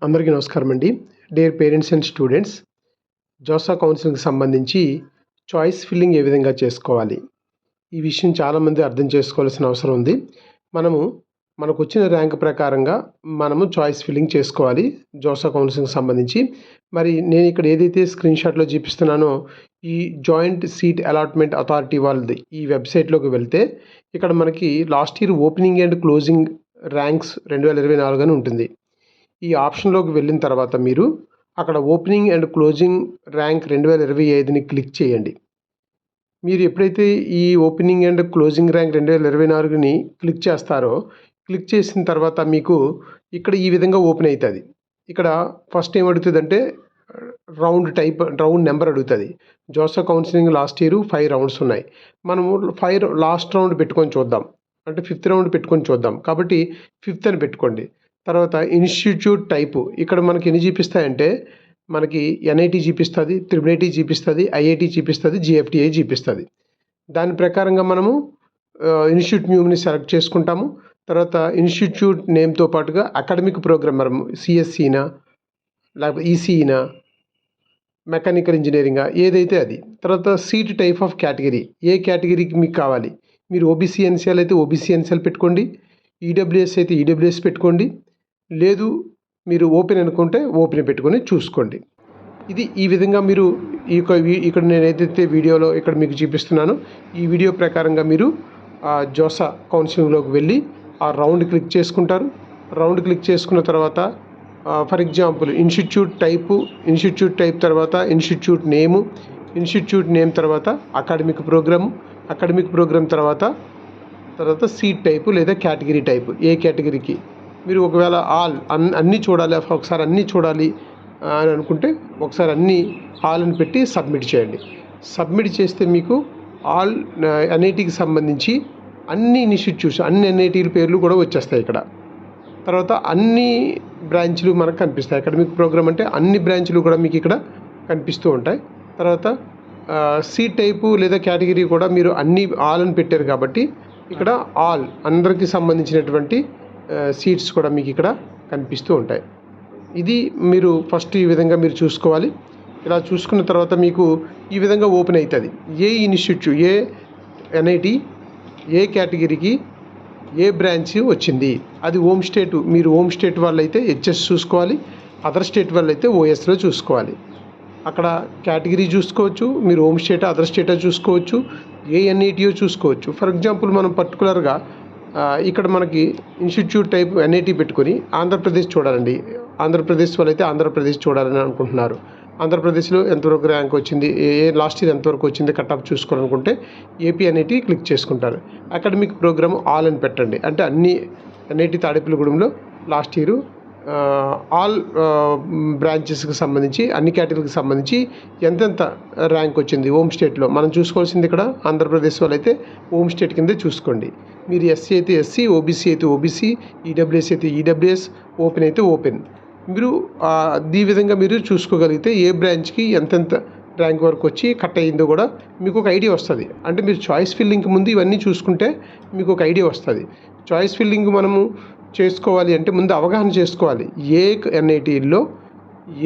అందరికీ నమస్కారం అండి. Dear parents and students, JoSAA కౌన్సిలింగ్‌కి సంబంధించి చాయిస్ ఫిల్లింగ్ ఏ విధంగా చేసుకోవాలి? ఈ విషయం చాలామంది అర్థం చేసుకోవాల్సిన అవసరం ఉంది. మనకొచ్చిన ర్యాంక్ ప్రకారంగా మనము చాయిస్ ఫిల్లింగ్ చేసుకోవాలి జోసా కౌన్సిలింగ్‌కి సంబంధించి. మరి నేను ఇక్కడ ఏదైతే స్క్రీన్‌షాట్‌లో చూపిస్తున్నానో ఈ జాయింట్ సీట్ అలాట్‌మెంట్ అథారిటీ వాళ్ళది ఈ వెబ్‌సైట్‌లోకి వెళ్తే ఇక్కడ మనకి last year opening and closing ranks 2024 అని ఉంటుంది. ఈ ఆప్షన్‌లోకి వెళ్ళిన తర్వాత మీరు అక్కడ ఓపెనింగ్ అండ్ క్లోజింగ్ ర్యాంక్ 2025ని క్లిక్ చేయండి. మీరు ఎప్పుడైతే ఈ ఓపెనింగ్ అండ్ క్లోజింగ్ ర్యాంక్ 2024ని క్లిక్ చేస్తారో, క్లిక్ చేసిన తర్వాత మీకు ఇక్కడ ఈ విధంగా ఓపెన్ అవుతుంది. ఇక్కడ ఫస్ట్ ఏమడుగుతుందంటే రౌండ్ నెంబర్ అడుగుతుంది. JoSAA counselling last year 5 rounds ఉన్నాయి. మనము 5 లాస్ట్ రౌండ్ పెట్టుకొని చూద్దాం. అంటే 5th రౌండ్ పెట్టుకొని చూద్దాం. కాబట్టి 5th అని పెట్టుకోండి. తర్వాత ఇన్స్టిట్యూట్ టైపు ఇక్కడ మనకి ఎన్ని చూపిస్తాయంటే మనకి ఎన్ఐటీ చూపిస్తుంది, ట్రిపుల్ ఐటీ చూపిస్తుంది, ఐఐటీ చూపిస్తుంది, జిఎఫ్టిఐ చూపిస్తుంది. దాని ప్రకారంగా మనము ఇన్స్టిట్యూట్ నేమ్ని సెలెక్ట్ చేసుకుంటాము. తర్వాత ఇన్స్టిట్యూట్ నేమ్తో పాటుగా అకాడమిక్ ప్రోగ్రామ్ మనము సిఎస్సినా లేకపోతే ఈసీఈనా మెకానికల్ ఇంజనీరింగా ఏదైతే అది. తర్వాత seat type of category A కేటగిరీకి మీకు కావాలి. మీరు ఓబీసీ ఎన్సీఎల్ అయితే ఓబీసీ ఎన్సీఎల్ పెట్టుకోండి, ఈడబ్ల్యూఎస్ అయితే ఈడబ్ల్యూఎస్ పెట్టుకోండి, లేదు మీరు ఓపెన్ అనుకుంటే ఓపెన్ పెట్టుకొని చూసుకోండి. ఇది ఈ విధంగా మీరు ఇక్కడ నేను ఏదైతే వీడియోలో ఇక్కడ మీకు చూపిస్తున్నానో ఈ వీడియో ప్రకారంగా మీరు జోసా కౌన్సిలింగ్లోకి వెళ్ళి ఆ రౌండ్ క్లిక్ చేసుకుంటారు. రౌండ్ క్లిక్ చేసుకున్న తర్వాత ఫర్ ఎగ్జాంపుల్ ఇన్స్టిట్యూట్ టైప్ తర్వాత ఇన్స్టిట్యూట్ నేమ్ తర్వాత అకాడమిక్ ప్రోగ్రామ్ తర్వాత సీట్ టైపు లేదా కేటగిరీ టైపు ఏ కేటగిరీకి మీరు ఒకవేళ అన్నీ చూడాలి, ఒకసారి అన్నీ చూడాలి అని అనుకుంటే ఒకసారి అన్నీ ఆల్ అని పెట్టి సబ్మిట్ చేయండి. సబ్మిట్ చేస్తే మీకు ఆల్ ఎన్ఐటీకి సంబంధించి అన్ని ఇన్స్టిట్యూట్స్ అన్ని ఎన్ఐటీల పేర్లు కూడా వచ్చేస్తాయి ఇక్కడ. తర్వాత అన్ని బ్రాంచ్లు మనకు కనిపిస్తాయి. అకాడమిక్ ప్రోగ్రామ్ అంటే అన్ని బ్రాంచ్లు కూడా మీకు ఇక్కడ కనిపిస్తూ ఉంటాయి. తర్వాత సీట్ టైపు లేదా కేటగిరీ కూడా మీరు అన్ని ఆల్ అని పెట్టారు కాబట్టి ఇక్కడ ఆల్ అందరికీ సంబంధించినటువంటి సీట్స్ కూడా మీకు ఇక్కడ కనిపిస్తూ ఉంటాయి. ఇది మీరు ఫస్ట్ ఈ విధంగా మీరు చూసుకోవాలి. ఇలా చూసుకున్న తర్వాత మీకు ఈ విధంగా ఓపెన్ అవుతుంది. ఏ ఇన్స్టిట్యూట్ ఏ ఎన్ఐటి ఏ కేటగిరీకి ఏ బ్రాంచ్ వచ్చింది అది హోమ్ స్టేట్. మీరు హోమ్ స్టేట్ వాళ్ళైతే హెచ్ఎస్ చూసుకోవాలి, అదర్ స్టేట్ వాళ్ళైతే ఓఎస్లో చూసుకోవాలి. అక్కడ కేటగిరీ చూసుకోవచ్చు, మీరు హోమ్ స్టేటా అదర్ స్టేటా చూసుకోవచ్చు, ఏ ఎన్ఐటీయో చూసుకోవచ్చు. ఫర్ ఎగ్జాంపుల్ మనం పర్టికులర్గా ఇక్కడ మనకి ఇన్స్టిట్యూట్ టైప్ ఎన్ఐటీ పెట్టుకొని ఆంధ్రప్రదేశ్ చూడాలండి. ఆంధ్రప్రదేశ్ వాళ్ళైతే ఆంధ్రప్రదేశ్ చూడాలని అనుకుంటున్నారు. ఆంధ్రప్రదేశ్లో ఎంతవరకు ర్యాంక్ వచ్చింది, లాస్ట్ ఇయర్ ఎంతవరకు వచ్చింది కట్ ఆఫ్ చూసుకోవాలనుకుంటే ఏపీ ఎన్ఐటీ క్లిక్ చేసుకుంటారు. అకాడమిక్ ప్రోగ్రామ్ ఆల్ అని పెట్టండి. అంటే అన్ని ఎన్ఐటీ తాడేపల్లిగూడెంలో లాస్ట్ ఇయర్ ఆల్ బ్రాంచెస్కి సంబంధించి అన్ని కేటగిరీకి సంబంధించి ఎంతెంత ర్యాంక్ వచ్చింది హోమ్ స్టేట్లో మనం చూసుకోవాల్సింది. ఇక్కడ ఆంధ్రప్రదేశ్ వాళ్ళైతే హోమ్ స్టేట్ కిందే చూసుకోండి. మీరు ఎస్సీ అయితే ఎస్సీ, ఓబీసీ అయితే ఓబీసీ, ఈడబ్ల్యూఎస్ అయితే ఈడబ్ల్యూఎస్, ఓపెన్ అయితే ఓపెన్. మీరు ఈ విధంగా మీరు చూసుకోగలిగితే ఏ బ్రాంచ్కి ఎంతెంత ర్యాంక్ వరకు వచ్చి కట్ అయ్యిందో కూడా మీకు ఒక ఐడియా వస్తుంది. అంటే మీరు చాయిస్ ఫిల్లింగ్కి ముందు ఇవన్నీ చూసుకుంటే మీకు ఒక ఐడియా వస్తుంది. చాయిస్ ఫిల్లింగ్ మనము చేసుకోవాలి అంటే ముందు అవగాహన చేసుకోవాలి. ఏ ఎన్ఐటీల్లో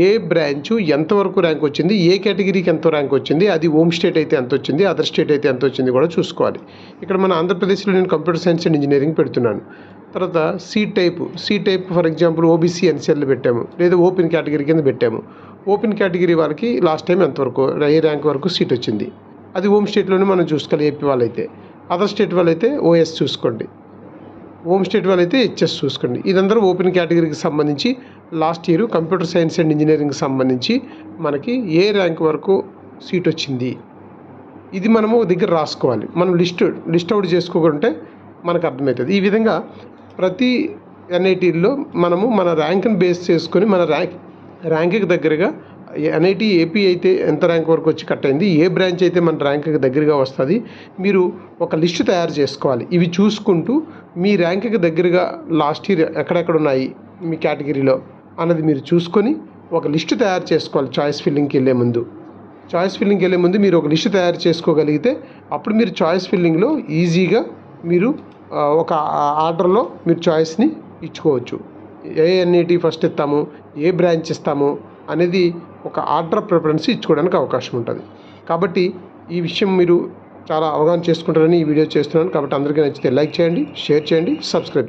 ఏ బ్రాంచు ఎంతవరకు ర్యాంక్ వచ్చింది, ఏ కేటగిరీకి ఎంత ర్యాంక్ వచ్చింది, అది హోమ్ స్టేట్ అయితే ఎంత వచ్చింది, అదర్ స్టేట్ అయితే ఎంత వచ్చింది కూడా చూసుకోవాలి. ఇక్కడ మన ఆంధ్రప్రదేశ్లో నేను కంప్యూటర్ సైన్స్ అండ్ ఇంజనీరింగ్ పెడుతున్నాను. తర్వాత seat type for example OBC NCL పెట్టాము, లేదా ఓపెన్ కేటగిరీ కింద పెట్టాము. ఓపెన్ కేటగిరీ వాళ్ళకి లాస్ట్ టైం ఎంతవరకు ఏ ర్యాంక్ వరకు సీట్ వచ్చింది అది హోమ్ స్టేట్లోనే మనం చూసుకోవాలి. ఏపీ వాళ్ళైతే అదర్ స్టేట్ వాళ్ళైతే ఓఎస్ చూసుకోండి, హోమ్ స్టేట్ వాళ్ళైతే హెచ్ఎస్ చూసుకోండి. ఇదందరూ ఓపెన్ కేటగిరీకి సంబంధించి last year computer science and ఇంజనీరింగ్కి సంబంధించి మనకి ఏ ర్యాంక్ వరకు సీట్ వచ్చింది ఇది మనము దగ్గర రాసుకోవాలి. మనం లిస్ట్ అవుట్ చేసుకోకుంటే మనకు అర్థమవుతుంది. ఈ విధంగా ప్రతి ఎన్ఐటీల్లో మనము మన ర్యాంక్ని బేస్ చేసుకొని మన ర్యాంక్కి దగ్గరగా ఎన్ఐటీ ఏపీ అయితే ఎంత ర్యాంక్ వరకు వచ్చి కట్ అయింది, ఏ బ్రాంచ్ అయితే మన ర్యాంక్కి దగ్గరగా వస్తుంది మీరు ఒక లిస్టు తయారు చేసుకోవాలి. ఇవి చూసుకుంటూ మీ ర్యాంక్కి దగ్గరగా లాస్ట్ ఇయర్ ఎక్కడెక్కడ ఉన్నాయి మీ కేటగిరీలో అన్నది మీరు చూసుకొని ఒక లిస్టు తయారు చేసుకోవాలి. చాయిస్ ఫిల్లింగ్కి వెళ్ళే ముందు మీరు ఒక లిస్టు తయారు చేసుకోగలిగితే అప్పుడు మీరు చాయిస్ ఫిల్లింగ్లో ఈజీగా మీరు ఒక ఆర్డర్లో మీరు చాయిస్ని ఇచ్చుకోవచ్చు. ఏ ఎన్ఈటీ ఫస్ట్ ఇస్తాము, ఏ బ్రాంచ్ ఇస్తాము అనేది ఒక ఆర్డర్ ప్రిఫరెన్స్ ఇచ్చుకోవడానికి అవకాశం ఉంటుంది. కాబట్టి ఈ విషయం మీరు చాలా అవగాహన చేసుకుంటారని ఈ వీడియో చేస్తున్నాను. కాబట్టి అందరికీ నచ్చితే లైక్ చేయండి, షేర్ చేయండి, సబ్స్క్రైబ్ చేయండి.